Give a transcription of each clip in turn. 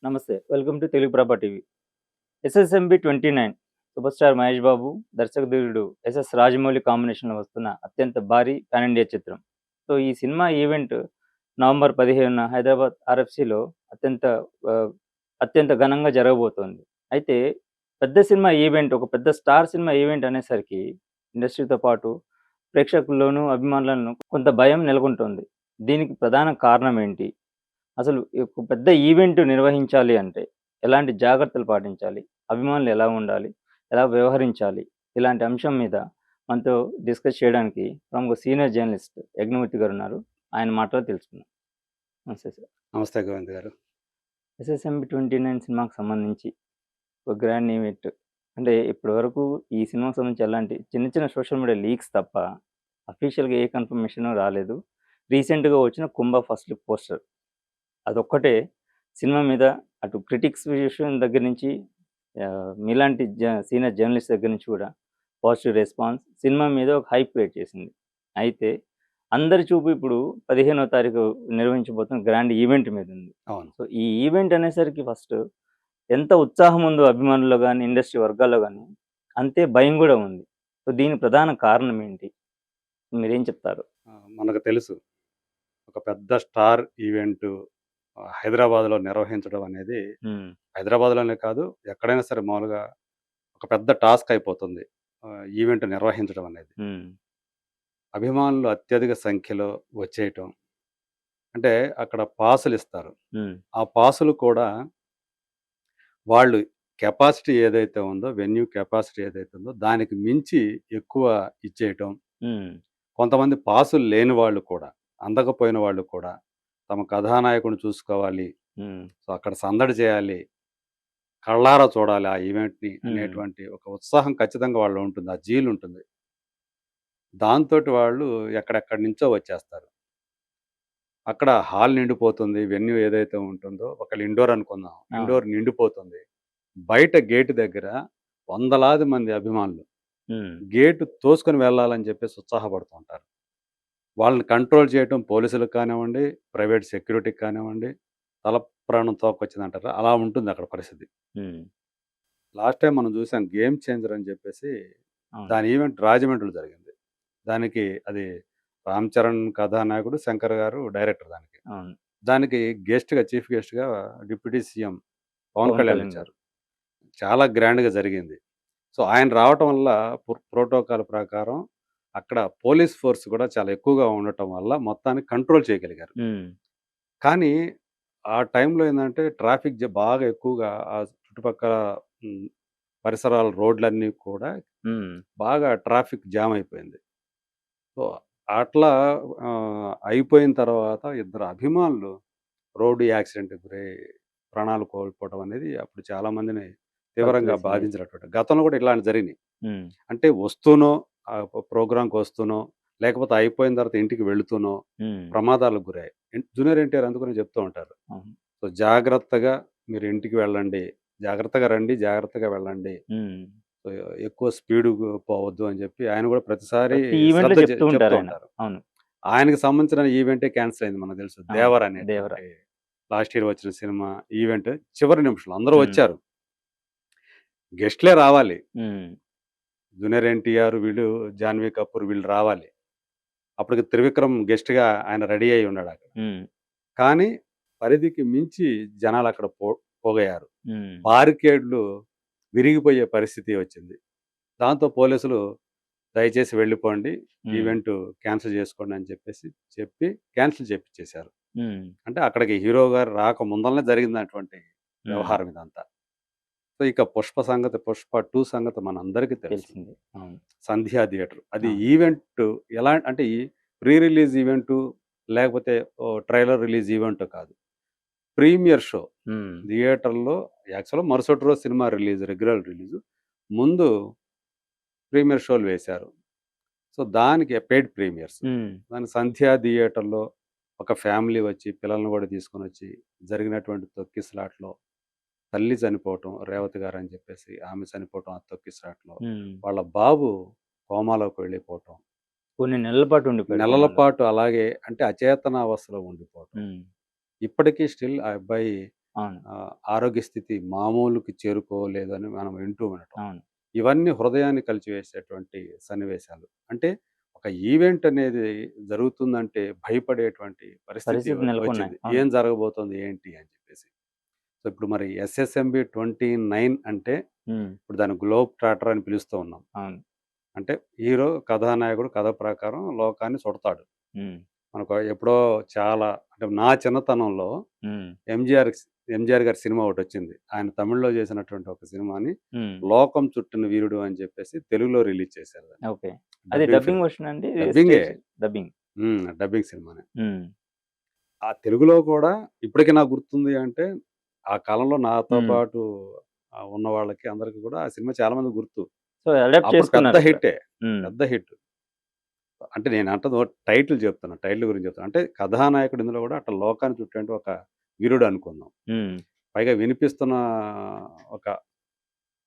నమస్తే. Welcome to Telugu Prabha TV. 'SSMB 29' super star Mahesh Babu, దర్శకధీరుడు SS Rajamouli కాంబినేషన్‌లో వస్తున్న అత్యంత భారీ పాన్ ఇండియా చిత్రం. సో, ఈ సినిమా ఈవెంట్ నవంబర్ 15న హైదరాబాద్ ఆర్ఎఫ్‌సిలో అత్యంత ఆహ్, అత్యంత ఘనంగా జరగబోతోంది. అయితే పెద్ద సినిమా ఈవెంట్, ఒక పెద్ద స్టార్ సినిమా ఈవెంట్ అనేసరికి ఇండస్ట్రీతో పాటు ప్రేక్షకుల్లోనూ, అభిమానులను కొంత భయం నెలకొంటోంది. దీనికి ప్రధాన కారణం ఏంటి? అసలు ఈ ఒక పెద్ద ఈవెంట్ నిర్వహించాలి అంటే ఎలాంటి జాగ్రత్తలు పాటించాలి? అభిమానులు ఎలా ఉండాలి? ఎలా వ్యవహరించాలి? ఇలాంటి అంశం మీద మనతో డిస్కస్ చేయడానికి ప్రముఖ సీనియర్ జర్నలిస్ట్ యజ్ఞమూర్తి గారున్నారు. ఆయన మాటల్లో తెలుసుకుందాం. నమస్తే సార్. నమస్తే గోవింద్ గారు. 'ఎస్ఎస్ఎంబి 29' సినిమాకి సంబంధించి ఒక గ్రాండ్ ఈవెంట్ అంటే ఇప్పటివరకు ఈ సినిమాకి సంబంధించి ఎలాంటి చిన్న చిన్న సోషల్ మీడియా లీక్స్ తప్ప అఫీషియల్‌గా ఏ కన్ఫర్మేషన్ రాలేదు. రీసెంట్‌గా వచ్చిన 'కుంభ' ఫస్ట్ లుక్ పోస్టర్ అదొక్కటే సినిమా మీద అటు క్రిటిక్స్ విషయం దగ్గర నుంచి మీలాంటి సీనియర్ జర్నలిస్ట్ దగ్గర నుంచి కూడా పాజిటివ్ రెస్పాన్స్ సినిమా మీద ఒక హైప్ క్రియేట్ చేసింది. అయితే అందరి చూపు ఇప్పుడు 15వ తారీఖు నిర్వహించబోతున్న గ్రాండ్ ఈవెంట్ మీద ఉంది. అవును. సో, ఈ ఈవెంట్ అనేసరికి ఫస్ట్ ఎంత ఉత్సాహం ఉందో అభిమానుల్లో గాని, ఇండస్ట్రీ వర్గాల్లో గాని, అంతే భయం గూడా ఉంది. సో, దీనికి ప్రధాన కారణం ఏంటి? మీరేం చెప్తారు? మనకు తెలుసు. ఒక పెద్ద స్టార్ ఈవెంటు హైదరాబాద్‌లో నిర్వహించడం అనేది హ్మ్. హైదరాబాద్‌లోనే కాదు, ఎక్కడైనా సరే మామూలుగా ఒక పెద్ద టాస్క్ అయిపోతుంది. ఈవెంట్ నిర్వహించడం అనేది. హ్మ్. అభిమానులు అత్యధిక సంఖ్యలో వచ్చేయటం. అంటే అక్కడ పాసులిస్తారు. హ్మ్. ఆ పాసులు కూడా వాళ్ళు కెపాసిటీ ఏదైతే ఉందో, వెన్యూ కెపాసిటీ ఏదైతే ఉందో దానికి మించి ఎక్కువ ఇచ్చేయటం. హ్మ్. కొంతమంది పాసులు లేని వాళ్ళు కూడా, అందకపోయిన వాళ్ళు కూడా తమ కథానాయకుడిని చూసుకోవాలి. హ్మ్. సో, అక్కడ సందడి చేయాలి. కళ్ళారా చూడాలి ఆ ఈవెంట్‌ని హ్మ్. అనేటువంటి ఒక ఉత్సాహం ఖచ్చితంగా వాళ్ళలో ఉంటుంది. ఆ జీలుంటుంది. దాంతోటి వాళ్ళు ఎక్కడెక్కడి నుంచో వచ్చేస్తారు. అక్కడ హాల్ నిండిపోతుంది. వెన్యూ ఏదైతే ఉంటుందో ఒకవేళ ఇండోర్ అనుకుందాం. అవును. ఇండోర్ నిండిపోతుంది. బయట గేట్ దగ్గర వందలాది మంది అభిమానులు హ్మ్. గేటు తోసుకొని వెళ్ళాలని చెప్పేసి ఉత్సాహపడుతూ ఉంటారు. వాళ్ళని కంట్రోల్ చేయటం పోలీసులకు కానివ్వండి, ప్రైవేట్ సెక్యూరిటీకి కానివ్వండి, తల ప్రాణం తోక్కొచ్చిందంటారా, అలా ఉంటుందక్కడ పరిస్థితి. హ్మ్. లాస్ట్ టైమ్ మనం చూసాం 'గేమ్ చేంజర్' అని చెప్పేసి అవును. దాని ఈవెంట్ రాజమండ్రిలో జరిగింది. దానికి అది రామ్ చరణ్ కథానాయకుడు, శంకర్ గారు డైరెక్టర్ దానికి. అవును. దానికి చీఫ్ గెస్ట్‌గా డిప్యూటీ సీఎం పవన్ పవన్ కళ్యాణ్ కళ్యాణ్ గారు. వచ్చారు. చాలా గ్రాండ్‌గా జరిగింది. సో, ఆయన రావటం వల్ల ప్రోటోకాల్ ప్రకారం అక్కడ పోలీస్ ఫోర్స్ కూడా చాలా ఎక్కువగా ఉండటం వల్ల మొత్తాన్ని కంట్రోల్ చేయగలిగారు. హ్మ్. కానీ ఆ టైంలో ఏందంటే ట్రాఫిక్ బాగా ఎక్కువగా ఆ చుట్టుపక్కల హ్మ్, పరిసరాల రోడ్లన్నీ కూడా హ్మ్. బాగా ట్రాఫిక్ జామ్ అయిపోయింది. సో, అట్లా అయిపోయిన తర్వాత ఇద్దరు అభిమానులు రోడ్డు యాక్సిడెంట్‌కి గురై ప్రాణాలు కోల్పోవడం అనేది అప్పుడు చాలా మందిని తీవ్రంగా కలిచివేసింది. బాధించినటువంటి గతంలో కూడా ఇలాంటివి జరిగినాయి. హ్మ్. అంటే వస్తూనో ప్రోగ్రామ్‌కి వస్తూనో, లేకపోతే అయిపోయిన తర్వాత ఇంటికి వెళుతూనో హ్మ్. ప్రమాదాలకు గురయ్యాయి. జూనియర్ ఎన్టీఆర్ అందుకనే చెప్తూ ఉంటారు. అవును. సో, జాగ్రత్తగా మీరు ఇంటికి వెళ్ళండి. జాగ్రత్తగా రండి, జాగ్రత్తగా వెళ్ళండి. హ్మ్. సో, ఎక్కువ స్పీడుగు పోవద్దు అని చెప్పి ఆయన కూడా ప్రతిసారి ప్రతి ఈవెంట్‌లో శ్రద్ధ చెప్తూ చెప్తూ ఉంటారాయన. ఉంటారు. అవును. ఆయనకి సంబంధించిన ఈవెంటే క్యాన్సెల్ అయింది మనకు తెలుసు. అవును. 'దేవర' 'దేవర'. అనేటువంటి లాస్ట్ ఇయర్ వచ్చిన సినిమా ఈవెంట్ చివరి నిమిషంలో అందరూ హ్మ్. వచ్చారు. గెస్ట్‌లే రావాలి. హ్మ్. జూనియర్ ఎన్టీఆర్ వీళ్ళు, జాన్వీ కపూర్ వీళ్ళు రావాలి. అప్పటికి త్రివిక్రమ్ గెస్ట్‌గా ఆయన రెడీ అయ్యి ఉన్నాడక్కడ. హ్మ్. కానీ పరిధికి మించి జనాలక్కడ పోగయ్యారు. హ్మ్. బారికేడ్లు విరిగిపోయే పరిస్థితి వచ్చింది. దాంతో పోలీసులు దయచేసి వెళ్ళిపోండి. హ్మ్. ఈవెంట్ క్యాన్సెల్ చేసుకోండి అని చెప్పేసి చెప్పి క్యాన్సెల్ చేపిచ్చేశారు. హ్మ్. అంటే అక్కడికి హీరో గారు రాక ముందలనే జరిగినటువంటి హ్మ్. వ్యవహారం ఇదంతా. సో, ఇక 'పుష్ప 2' సంగతి మనందరికీ తెలుసు. తెలిసింది. అవును. 'సంధ్యా థియేటర్' అది అవును. ఈవెంట్ ఎలా అంటే ఈ ప్రీ రిలీజ్ ఈవెంటు లేకపోతే ట్రైలర్ రిలీజ్ ఈవెంటో కాదు. Premiere show. హ్మ్. థియేటర్‌లో యాక్చువల్‌గా మరుసటి రోజు సినిమా రిలీజ్ రెగ్యులర్ రిలీజు. ముందు ప్రీమియర్ షోలు వేశారు. సో, దానికి పెయిడ్ ప్రీమియర్స్. హ్మ్. దానికి 'సంధ్యా థియేటర్‌లో' ఒక ఫ్యామిలీ వచ్చి పిల్లల్ని కూడా తీసుకొనొచ్చి జరిగినటువంటి తొక్కిసలాటలో తల్లి చనిపోవటం, రేవతి గారని చెప్పేసి ఆమె చనిపోవటం ఆ తొక్కిసలాటలో. హ్మ్. వాళ్ళ బాబు కోమాలోకి వెళ్ళిపోవటం. కొన్ని నెలల పాటు ఉండిపోయాడు నెలల కోమాలో. పాటు అలాగే అంటే అచేతనావస్థలో ఉండిపోవటం. హ్మ్. ఇప్పటికీ స్టిల్ ఆ అబ్బాయి అవును. ఆరోగ్య స్థితి మామూలుకి చేరుకోలేదు అని మనం వింటూ ఉండటం. అవును. ఇవన్నీ హృదయాన్ని కలిచివేసేటువంటి సన్నివేశాలు. అంటే ఒక ఈవెంట్ అనేది జరుగుతుందంటే భయపడేటువంటి పరిస్థితి పరిస్థితులు నెలకొన్నాయి. వచ్చింది. అవును. ఏం జరగబోతోంది ఏంటి అని చెప్పేసి. సో, ఇప్పుడు మరి ఎస్ఎస్ఎంబి 29 అంటే హ్మ్. ఇప్పుడు దాన్ని గ్లోబ్ ట్రాటర్ అని పిలుస్తూ ఉన్నాం. అవును. అంటే హీరో కథానాయకుడు కథ ప్రకారం లోకాన్ని చుడతాడు. హ్మ్. మనకు ఎప్పుడో చాలా అంటే నా చిన్నతనంలో హ్మ్. ఎంజీఆర్ ఎంజీఆర్ గారి సినిమా ఒకటొచ్చింది. ఆయన తమిళ్‌లో చేసినటువంటి ఒక సినిమాని హ్మ్. 'లోకం చుట్టిన వీరుడు' అని చెప్పేసి తెలుగులో రిలీజ్ చేశారు దాన్ని. ఓకే. అది డబ్బింగ్ డబ్బింగ్ ఫిల్మ్. వర్షన్ అండి? ఇది డబ్బింగే. Stage dubbing. డబ్బింగ్ సినిమానే. హ్మ్. ఆ తెలుగులో కూడా ఇప్పటికి నాకు గుర్తుంది అంటే, ఆ కాలంలో నాతో హ్మ్. పాటు ఉన్న వాళ్ళకి అందరికి కూడా ఆ సినిమా చాలా మందికి గుర్తు. సో, అడాప్ట్ అప్పుడు పెద్ద చేసుకున్నారిక్కడ. హిట్టే. హ్మ్. పెద్ద హిట్. అంటే నేనంటది టైటిల్ చెప్తున్నా. టైటిల్ గురించి చెప్తున్నా. అంటే కథానాయకుడు ఇందులో కూడా అట్లా లోకాన్ని చుట్టేంటి ఒక వీరుడు అనుకుందాం. హ్మ్. పైగా వినిపిస్తున్న ఒక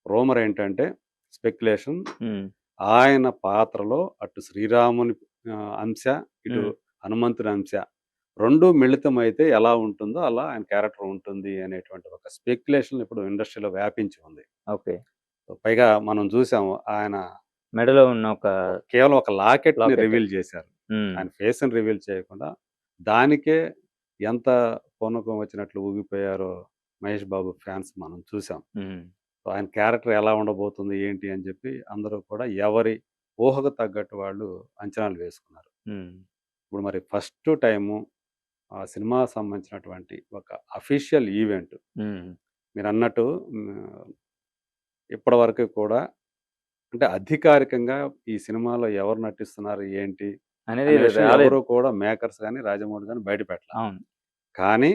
రూమర్ ఏంటంటే స్పెక్యులేషన్ హ్మ్. ఆయన పాత్రలో అటు శ్రీరాముని అంశ, ఇటు హ్మ్. హనుమంతుని అంశ 2 మిళితమైతే ఎలా ఉంటుందో అలా ఆయన క్యారెక్టర్ ఉంటుంది అనేటువంటి ఒక స్పెక్యులేషన్ ఇప్పుడు ఇండస్ట్రీలో వ్యాపించి ఉంది. ఓకే. పైగా మనం చూసాము ఆయన మెడలో ఉన్న ఒక కేవలం ఒక లాకెట్‌ని లాకెట్. రివీల్ చేశారు. హ్మ్. ఆయన ఫేస్‌ని రివీల్ చేయకుండా దానికే ఎంత పూనకం వచ్చినట్లు ఊగిపోయారో మహేష్ బాబు ఫ్యాన్స్ మనం చూసాం. హ్మ్. సో, ఆయన క్యారెక్టర్ ఎలా ఉండబోతుంది ఏంటి అని చెప్పి అందరూ కూడా ఎవరి ఊహకు తగ్గట్టు వాళ్ళు అంచనాలు వేసుకున్నారు. హ్మ్. ఇప్పుడు మరి ఫస్ట్ టైము ఆ సినిమాకి సంబంధించినటువంటి ఒక అఫీషియల్ ఈవెంట్ హ్మ్. మీరన్నట్టు ఇప్పటివరకు కూడా అంటే అధికారికంగా ఈ సినిమాలో ఎవరు నటిస్తున్నారు ఏంటి అనేది అనే విషయం రాలేదు. ఎవరు కూడా మేకర్స్ గాని, రాజమౌళి గాని బయట పెట్టల. అవును. కానీ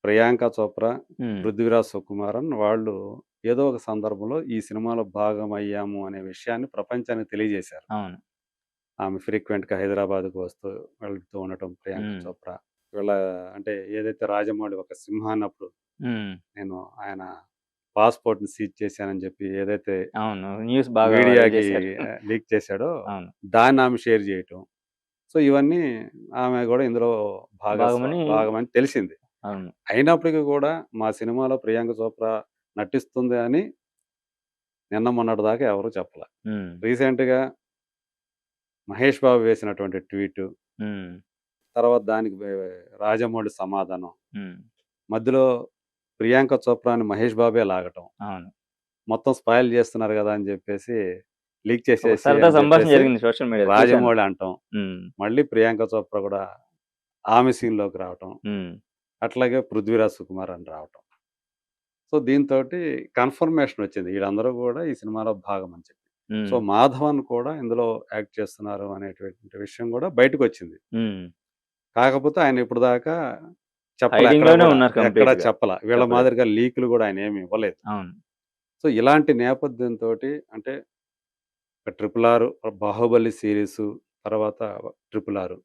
ప్రియాంక చోప్రా, హ్మ్. పృథ్వీరాజ్ సుకుమారన్ వాళ్ళు ఏదో ఒక సందర్భంలో ఈ సినిమాలో భాగమయ్యాము అనే విషయాన్ని ప్రపంచానికి తెలియజేశారు. అవును. ఆమె ఫ్రీక్వెంట్‌గా హైదరాబాద్‌కు వెళ్తూ ఉండటం ప్రియాంక హ్మ్. చోప్రా. వీళ్ళ అంటే ఏదైతే రాజమౌళి ఒక సింహాన్నప్పుడు హ్మ్. నేను ఆయన పాస్‌పోర్ట్‌ని సీజ్ చేశానని చెప్పి ఏదైతే అవును. న్యూస్ బాగా వైరల్ మీడియాకి చేశారు. లీక్ చేశాడో అవును. దాన్ని ఆమె షేర్ చేయటం. సో, ఇవన్నీ ఆమె గూడా ఇందులో భాగమని భాగమని తెలిసింది. అవును. అయినప్పటికి గూడా మా సినిమాలో ప్రియాంక చోప్రా నటిస్తుంది అని నిన్న మొన్నటి దాకా ఎవరు చెప్పల. హ్మ్. రీసెంట్‌గా మహేష్ బాబు వేసినటువంటి ట్వీటు, హ్మ్. తర్వాత దానికి రాజమౌళి సమాధానం, హ్మ్. మధ్యలో ప్రియాంక చోప్రాని మహేష్ బాబే లాగటం. అవును. మొత్తం స్పాయిల్ చేస్తున్నారు గదా! అని జెప్పేసి లీక్ ఒక చేసేసి సరదా అని సంభాషణ జెప్పేసి జరిగింది సోషల్ మీడియాలో చూసాను. రాజమౌళి అంటం. హ్మ్. మళ్ళీ ప్రియాంక చోప్రా గూడా ఆమె సీన్‌లోకి రావటం. హ్మ్. అట్లాగే 'పృథ్వీరాజ్ సుకుమార్' అని రావటం. సో, దీనితోటి కన్ఫర్మేషన్ వచ్చింది. ఈళ్ళందరూ గూడా ఈ సినిమాలో భాగమని చెప్పి. సో, హ్మ్. మాధవన్ కూడా ఇందులో యాక్ట్ చేస్తున్నారు అనేటువంటి విషయం గూడా బయటకొచ్చింది. హ్మ్. కాకపోతే ఆయన ఇప్పటిదాకా చెప్పల ఎక్కడ హైడింగ్‌లోనే గూడా. ఉన్నారు ఎక్కడ కంప్లీట్‌గా. చెప్పల. వీళ్ళ చెప్పలేదు. మాదిరిగా లీకులు గూడా ఆయనేమి ఇవ్వలేదు. అవును. సో, ఇలాంటి నేపథ్యంతోటి అంటే 'ట్రిపుల్ ఆర్', 'బాహుబలి' సీరీసు, తర్వాత 'ట్రిపుల్ ఆర్'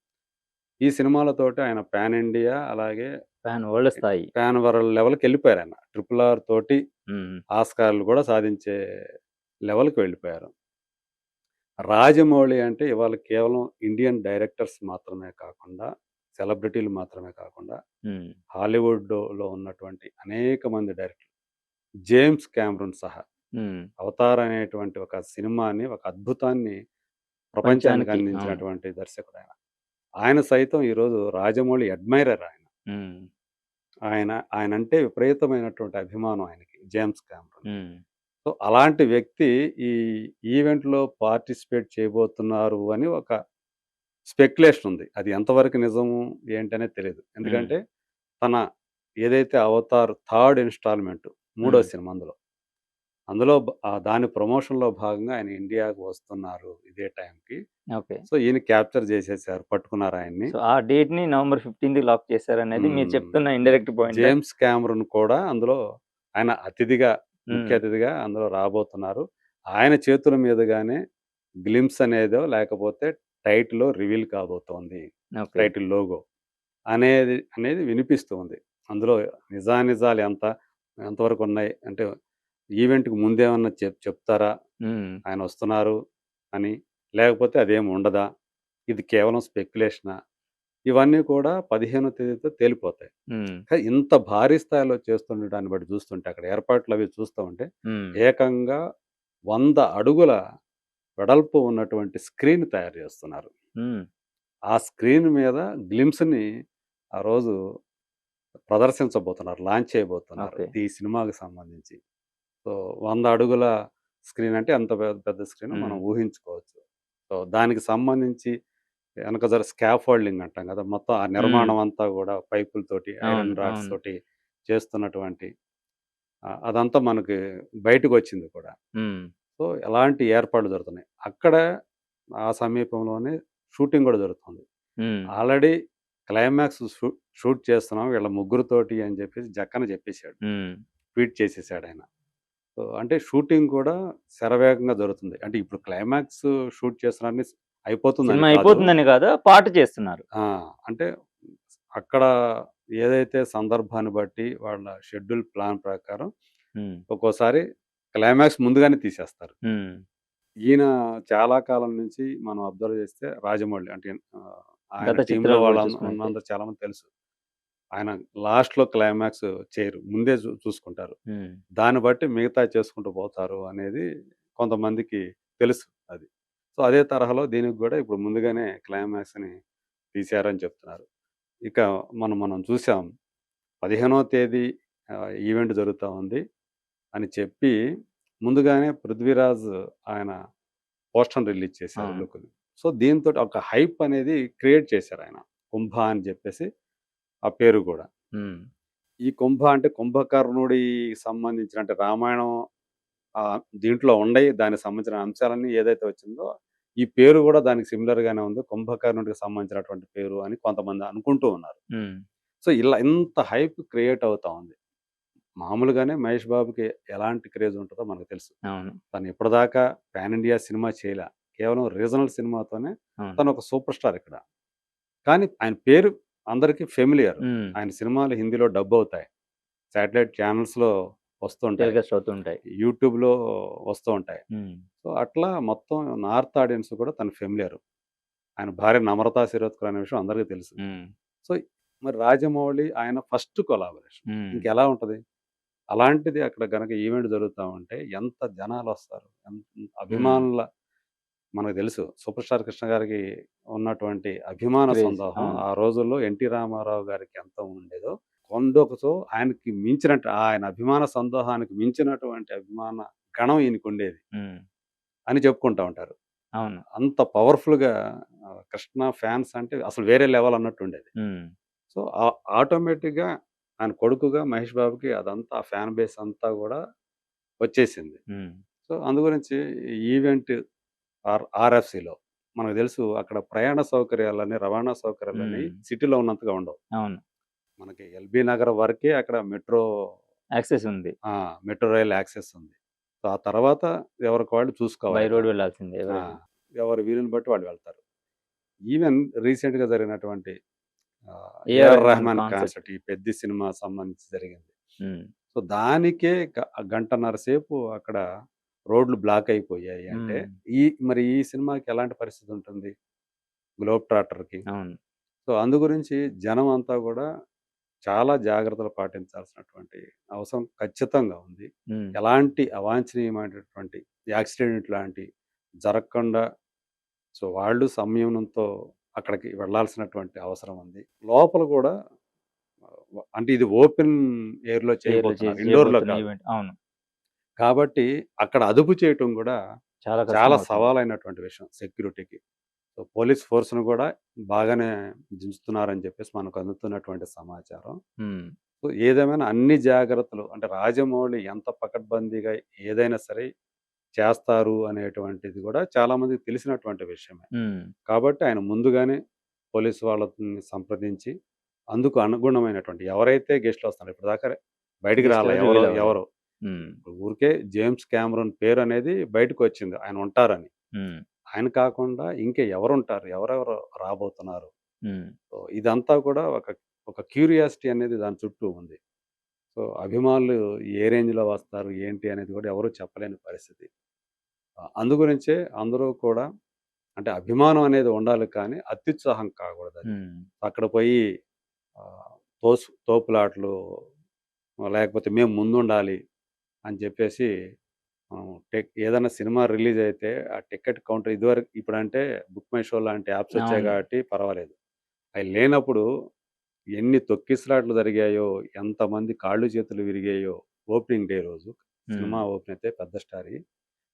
ఈ సినిమాలతోటి ఆయన పాన్ ఇండియా అలాగే పాన్ వరల్డ్ స్థాయి. పాన్ వరల్డ్ లెవెల్‌కెళ్ళిపోయారాయన. 'ట్రిపుల్ ఆర్' తోటి హ్మ్. ఆస్కార్‌లు గూడా సాధించే లెవెల్‌కి వెళ్ళిపోయారు. రాజమౌళి అంటే ఇవాళ కేవలం ఇండియన్ డైరెక్టర్స్ మాత్రమే కాకుండా, సెలబ్రిటీలు మాత్రమే కాకుండా, హ్మ్. హాలీవుడ్‌లో ఉన్నటువంటి అనేక మంది డైరెక్టర్లు, జేమ్స్ కెమెరూన్ సహా హ్మ్. 'అవతార్' అనేటువంటి ఒక సినిమాని, ఒక అద్భుతాన్ని ప్రపంచానికి ప్రపంచానికి అవును. అందించినటువంటి దర్శకుడాయన. ఆయన సైతం ఈరోజు రాజమౌళి అడ్మైరర్ ఆయన. హ్మ్. ఆయనంటే విపరీతమైనటువంటి అభిమానం ఆయనకి 'జేమ్స్ కెమెరూన్.' హ్మ్. సో, అలాంటి వ్యక్తి ఈ ఈవెంట్‌లో పార్టిసిపేట్ చేయబోతున్నారు అని ఒక స్పెక్యులేషన్ ఉంది. అది ఎంతవరకు నిజము ఏంటనేది తెలీదు. హ్మ్. ఎందుకంటే తన ఏదైతే 'అవతార్' థర్డ్ ఇన్‌స్టాల్‌మెంట్ మూడో హ్మ్. సినిమా అందులో. అందులో దాని ప్రమోషన్‌లో భాగంగా ఆయన ఇండియాకి వస్తున్నారు ఇదే టైంకి. ఓకే. సో, ఈయన క్యాప్చర్ చేసేసారు. పట్టుకున్నారు ఆయన్ని. సో, ఆ డేట్‌ని నవంబర్ 15కి లాక్ చేశారనేది మీరు హ్మ్. చెప్తున్న ఇండైరెక్ట్ పాయింటా? జేమ్స్ కామెరూన్ కూడా అందులో ఆయన అతిథిగా, హ్మ్. ముఖ్య అతిథిగా అందులో రాబోతున్నారు. ఆయన చేతుల మీదుగానే గ్లింప్స్ అనేదో లేకపోతే టైటిలో రివీల్ కాబోతోంది. ఓకే. టైటిల్ లోగో అనేది వినిపిస్తుంది. అందులో నిజానిజాలు ఎంతవరకున్నాయి అంటే ఈవెంట్‌కి ముందేమన్నా చెప్తారా? హ్మ్. ఆయనొస్తున్నారు అని. లేకపోతే అదేమి ఉండదా? ఇది కేవలం స్పెక్యులేషనా? ఇవన్నీ కూడా 15వ తేదీతో తేలిపోతాయి. హ్మ్. కానీ ఇంత భారీ స్థాయిలో చేస్తుండే దాన్ని బట్టి చూస్తుంటే అక్కడ ఏర్పాట్లవి చూస్తూ ఉంటే హ్మ్. ఏకంగా 100 అడుగుల వెడల్పు ఉన్నటువంటి స్క్రీన్ తయారు చేస్తున్నారు. హ్మ్. ఆ స్క్రీన్ మీద గ్లింప్స్‌ని ఆ రోజు ప్రదర్శించబోతున్నారు. లాంచ్ చేయబోతున్నారు. ఓకే. ఈ సినిమాకి సంబంధించి. సో, 100 అడుగుల స్క్రీన్ అంటే ఎంత పెద్ద స్క్రీనో మనం హ్మ్. ఊహించుకోవచ్చు. సో, దానికి సంబంధించి వెనక స్కాఫోల్డింగ్ అంటాం గదా! మొత్తం ఆ హ్మ్. నిర్మాణం అంతా గూడా పైపులతోటి, ఐరన్ అవును. రాడ్స్ అవును. తోటి చేస్తున్నటువంటి అదంతా మనకి బయటకొచ్చింది కూడా. హ్మ్. సో, ఎలాంటి ఏర్పాట్లు జరుగుతున్నాయి. అక్కడ ఆ సమీపంలోనే షూటింగ్ గూడా జరుగుతుంది. హ్మ్. ఆల్రెడీ క్లైమాక్స్ షూట్ చేస్తున్నాం వీళ్ళ ముగ్గురితోటి అని జెప్పేసి జక్కన జెప్పేసాడు. హ్మ్. ట్వీట్ చేసేసాడాయన. సో, అంటే షూటింగ్ కూడా శరవేగంగా జరుగుతుంది. అంటే ఇప్పుడు క్లైమాక్స్ షూట్ చేస్తున్నారని అయిపోతుందని సినిమా కాదు. అయిపోతుందని కాదు. పార్ట్ చేస్తున్నారు. ఆ! అంటే అక్కడ ఏదైతే సందర్భాన్ని బట్టి వాళ్ళ షెడ్యూల్ ప్లాన్ ప్రకారం హ్మ్. ఒక్కోసారి క్లైమాక్స్ ముందుగానే తీసేస్తారు. హ్మ్. ఈయన చాలా కాలం నుంచి మనం అబ్జర్వ్ చేస్తే రాజమౌళి అంటే ఆయన గత టీమ్‌లో చిత్రాలు కూడా వాళ్ళ చూసుకున్నట్టే. ఉన్నందరూ చాలామంది తెలుసు. ఆయన లాస్ట్‌లో క్లైమాక్స్ చేయరు. ముందే చూసుకుంటారు. హ్మ్. దాన్ని బట్టి మిగతాయి చేసుకుంటూ పోతారు అనేది కొంతమందికి తెలుసు అది. సో, అదే తరహాలో దీనికి గూడా ఇప్పుడు ముందుగానే క్లైమాక్స్‌ని తీశారని చెప్తున్నారు. ఇక మనం చూసాం 15వ తేదీ ఈవెంట్ జరుగుతా ఉంది అని చెప్పి ముందుగానే 'పృథ్వీరాజ్' ఆయన పోస్టర్‌ని రిలీజ్ చేశారు అవును. లుక్‌ని. సో, దీంతోటి ఒక హైప్ అనేది క్రియేట్ చేశారాయన. 'కుంభ' అని జెప్పేసి ఆ పేరు గూడా. హ్మ్. ఈ 'కుంభ' అంటే కుంభకర్ణుడికి సంబంధించిన అంటే రామాయణం దీంట్లో ఉండయి. దానికి సంబంధించిన అంశాలన్నీ ఏదైతే వచ్చిందో, ఈ పేరు గూడా దానికి సిమిలర్‌గానే ఉంది. కుంభకర్ణుడికి సంబంధించినటువంటి పేరు అని కొంతమంది అనుకుంటూ ఉన్నారు. హ్మ్. సో, ఇలా ఇంత హైప్ క్రియేట్ అవుతా ఉంది. మామూలుగానే 'మహేష్ బాబుకి' ఎలాంటి క్రేజ్ ఉంటదో మనకు తెలుసు. అవును. తను ఇప్పటిదాకా పాన్ ఇండియా సినిమా చేయలా. కేవలం రీజనల్ సినిమాతోనే అవును. తను ఒక సూపర్ స్టార్ ఇక్కడ. కానీ ఆయన పేరు అందరికి ఫెమిలియర్. హ్మ్. ఆయన సినిమాలు హిందీలో డబ్ అవుతాయి. శాటిలైట్ ఛానెల్స్‌లో వస్తుంటాయి. టెలికాస్ట్ అవుతుంటాయి. యూట్యూబ్‌లో వస్తూ ఉంటాయి. హ్మ్. సో, అట్లా మొత్తం నార్త్ ఆడియన్స్ కూడా తను ఫెమిలియర్. ఆయన భార్య 'నమ్రతా శిరోద్కర్' అనే విషయం అందరికీ తెలుసు. హ్మ్. సో, మరి 'రాజమౌళి' ఆయన ఫస్ట్ కొలాబరేషన్. హ్మ్. ఇంకెలా ఉంటది? అలాంటిది అక్కడ గనక ఈవెంట్ జరుగుతా ఉంటే ఎంత జనాలొస్తారు? హ్మ్. అభిమానుల మనకు తెలుసు 'సూపర్ స్టార్ కృష్ణ' గారికి ఉన్నటువంటి అభిమాన క్రేజ్. సందోహం అవును. ఆ రోజుల్లో 'ఎన్టీ రామారావు' గారికి ఎంత ఉండేదో కొండొకతో ఆయనకి మించినట్టు ఆయన అభిమాన సందోహానికి మించినటువంటి అభిమాన గణం ఈయనకుండేది హ్మ్. అని చెప్పుకుంటా ఉంటారు. అవును. అంత పవర్‌ఫుల్‌గా 'కృష్ణ' ఫ్యాన్స్ అంటే అసలు వేరే లెవెల్ అన్నట్టుండేది. హ్మ్. సో, ఆటోమేటిక్‌గా ఆయన కొడుకుగా 'మహేష్ బాబుకి' అదంతా ఆ ఫ్యాన్ బేస్ అంతా గూడా వచ్చేసింది. హ్మ్. సో, అందుగురించి ఈవెంట్ ఆర్ఎఫ్‌సిలో మనకు తెలుసు అక్కడ ప్రయాణ సౌకర్యాలని, రవాణా సౌకర్యాలని హ్మ్. సిటీలో ఉన్నంతగా ఉండవు. అవును. మనకి ఎల్బీ నగర్ వరకే అక్కడ యాక్సెస్ ఉంది. ఆ! మెట్రో రైల్ యాక్సెస్ ఉంది. సో, ఆ తర్వాత ఎవరికి వాళ్ళు బై చూసుకోవాలిక. రోడ్ వెళ్ళాల్సిందే ఆ! ఎవరైనా. ఎవరి వీలుని బట్టి వాళ్ళు వెళ్తారు. ఈవెన్ రీసెంట్‌గా జరిగినటువంటి AR AR Rahman Rahman concert. Concert ఈ 'పెద్ది' సినిమా సంబంధించి జరిగింది. హ్మ్. సో, దానికే గంటన్నర సేపు అక్కడ రోడ్లు బ్లాక్ అయిపోయాయి అంటే, హ్మ్. ఈ మరి ఈ సినిమాకి ఎలాంటి పరిస్థితి ఉంటుంది? 'గ్లోబ్ ట్రాటర్‌కి'. అవును. సో, అందు గురించి జనం అంతా గూడా చాలా జాగ్రత్తలు పాటించాల్సినటువంటి అవసరం ఖచ్చితంగా ఉంది. హ్మ్. ఎలాంటి అవాంఛనీయమైనటువంటి యాక్సిడెంట్ లాంటియి జరగకుండా సో, వాళ్ళు సంయమనంతో అక్కడికి వెళ్ళాల్సినటువంటి అవసరం ఉంది. లోపల గూడా అంటే ఇది ఓపెన్ ఎయిర్‌లో ఎయిర్‌లో చేయబోతున్నారు. ఇండోర్‌లో చేయబోతున్న కాదు. ఈవెంట్. అవును. కాబట్టి అక్కడ అదుపు చేయటం గూడా చాలా చాలా కష్టమవుతుంది. సవాలైనటువంటి విషయం సెక్యూరిటీకి. సో, పోలీస్ ఫోర్స్‌ను గూడా బాగానే దించుతున్నారని జెప్పేసి మనకు అందుతున్నటువంటి సమాచారం. హ్మ్. సో, ఏదేమైనా అన్ని జాగ్రత్తలు అంటే రాజమౌళి ఎంత పకడ్బందీగా ఏదైనా సరే చేస్తారు అనేటువంటిది గూడా చాలా మందికి తెలిసినటువంటి విషయమే. హ్మ్. కాబట్టి ఆయన ముందుగానే పోలీస్ వాళ్ళని సంప్రదించి అందుకు అనుగుణమైనటువంటి ఎవరైతే గెస్ట్‌లొస్తున్నారో ఇప్పటిదాకా బయటికి గెస్ట్ రాలా ఎవరు ఎవరో రివీల్ అవ్వలేదు. ఎవరు. హ్మ్. ఊరికే జేమ్స్ కామెరూన్ పేరనేది బయటకొచ్చింది. ఆయన ఉంటారని. హ్మ్. ఆయన కాకుండా ఇంకా ఎవరుంటారు? ఎవరెవరు రాబోతున్నారు? హ్మ్. సో, ఇదంతా కూడా ఒక క్యూరియాసిటీ అనేది దాని చుట్టూ ఉంది. సో, అభిమానులు ఏ రేంజ్‌లో వస్తారు? ఏంటి? అనేది కూడా ఎవరు చెప్పలేని పరిస్థితి. అందుగురించే అందరూ కూడా అంటే అభిమానం అనేది ఉండాలి కానీ అత్యుత్సాహం కాకూడదు. హ్మ్. అక్కడ పోయి తోపులాటలు లేకపోతే మేము ముందుండాలి అని చెప్పేసి ఏదైనా సినిమా రిలీజ్ అయితే ఆ టికెట్ కౌంటర్ ఇదివరకు ఇప్పుడంటే బుక్ మై షో లాంటి యాప్స్ వచ్చాయి అవును. కాబట్టి పర్వాలేదు. అయి లేనప్పుడు ఎన్ని తొక్కిసలాటలు జరిగాయో, ఎంతమంది కాళ్ళు చేతులు విరిగాయో ఓపెనింగ్ డే రోజు. సినిమా హ్మ్. ఓపెన్ అయితే పెద్ద స్టార్‌యి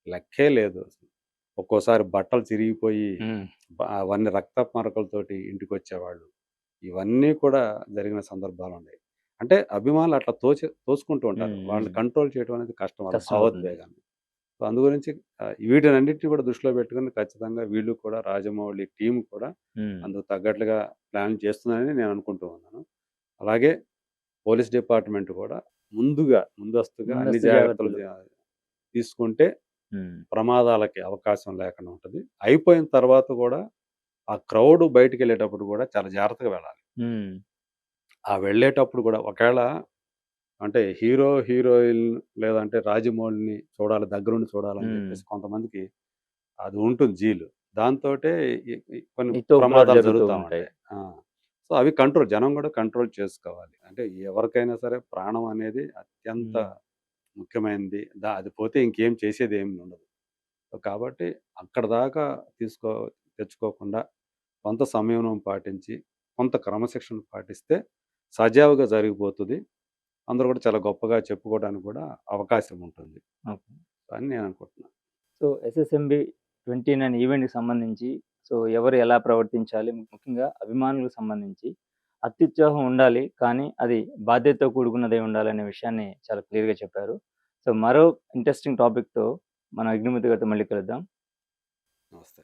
లెక్కే లేదు అసలు. ఒక్కోసారి బట్టలు చిరిగిపోయి హ్మ్. అవన్నీ రక్తపు మరకలతోటి ఇంటికొచ్చేవాళ్ళు. ఇవన్నీ కూడా జరిగిన సందర్భాలున్నాయి. అంటే అభిమానులు అట్లా తోసుకుంటూ ఉంటారు. హ్మ్. వాళ్ళని హ్మ్. కంట్రోల్ చేయడం అనేది కష్టం వాళ్ళ కష్టమవుతుంది. భావోద్వేగాన్ని. సో, అందు గురించి వీటినన్నిటిని కూడా దృష్టిలో పెట్టుకొని ఖచ్చితంగా వీళ్ళు కూడా రాజమౌళి టీమ్ కూడా హ్మ్. అందుకు తగ్గట్లుగా ప్లాన్ చేస్తుందని నేను అనుకుంటూ ఉన్నాను. అలాగే పోలీస్ డిపార్ట్‌మెంట్ కూడా ముందస్తుగా అన్ని ముందస్తు జాగ్రత్తలు జాగ్రత్తలు. తీసుకుంటే హ్మ్. ప్రమాదాలకి అవకాశం లేకుండా ఉంటది. అయిపోయిన తర్వాత కూడా ఆ క్రౌడ్ బయటికెళ్ళేటప్పుడు కూడా చాలా జాగ్రత్తగా వెళ్ళాలి. హ్మ్. ఆ వెళ్ళేటప్పుడు కూడా ఒకేళ అంటే హీరోయిన్ లేదంటే రాజమౌళిని చూడాలి, దగ్గరుండి చూడాలని హ్మ్. చెప్పేసి కొంతమందికి అది ఉంటుంది జీలు. దాంతోటే ఈ ఈ కొన్ని ఈ తోపులాటలు ప్రమాదాలు జరుగుతూ జరుగుతా ఉంటాయి. ఉంటాయి. ఆ! సో, అవి కంట్రోల్ జనం గూడా కంట్రోల్ చేసుకోవాలి. అంటే ఎవరికైనా సరే ప్రాణం అనేది అత్యంత హ్మ్. ముఖ్యమైనది. అది పోతే ఇంకేం చేసేదేమి ఉండదు. సో, కాబట్టి అక్కడిదాకా తెచ్చుకోకుండా కొంత సంయమనం పాటించి, కొంత క్రమశిక్షణ పాటిస్తే సజావుగా జరిగిపోతది. అందరూ కూడా చాలా గొప్పగా చెప్పుకోవడానికి కూడా అవకాశం ఉంటుంది ఓకే. అని నేను అనుకుంటున్నాను. సో, ఎస్ఎస్ఎంబీ 29 ఈవెంట్‌కి సంబంధించి సో, ఎవరు ఎలా ప్రవర్తించాలి? ముఖ్యంగా అభిమానులకు సంబంధించి అత్యుత్సాహం ఉండాలి. కానీ అది బాధ్యతతో కూడుకున్నదై ఉండాలనే విషయాన్ని చాలా క్లియర్‌గా చెప్పారు. సో, మరో ఇంట్రెస్టింగ్ టాపిక్‌తో మన అగ్నిముద్దు గారితో మళ్ళీ కలుద్దాం. నమస్తే.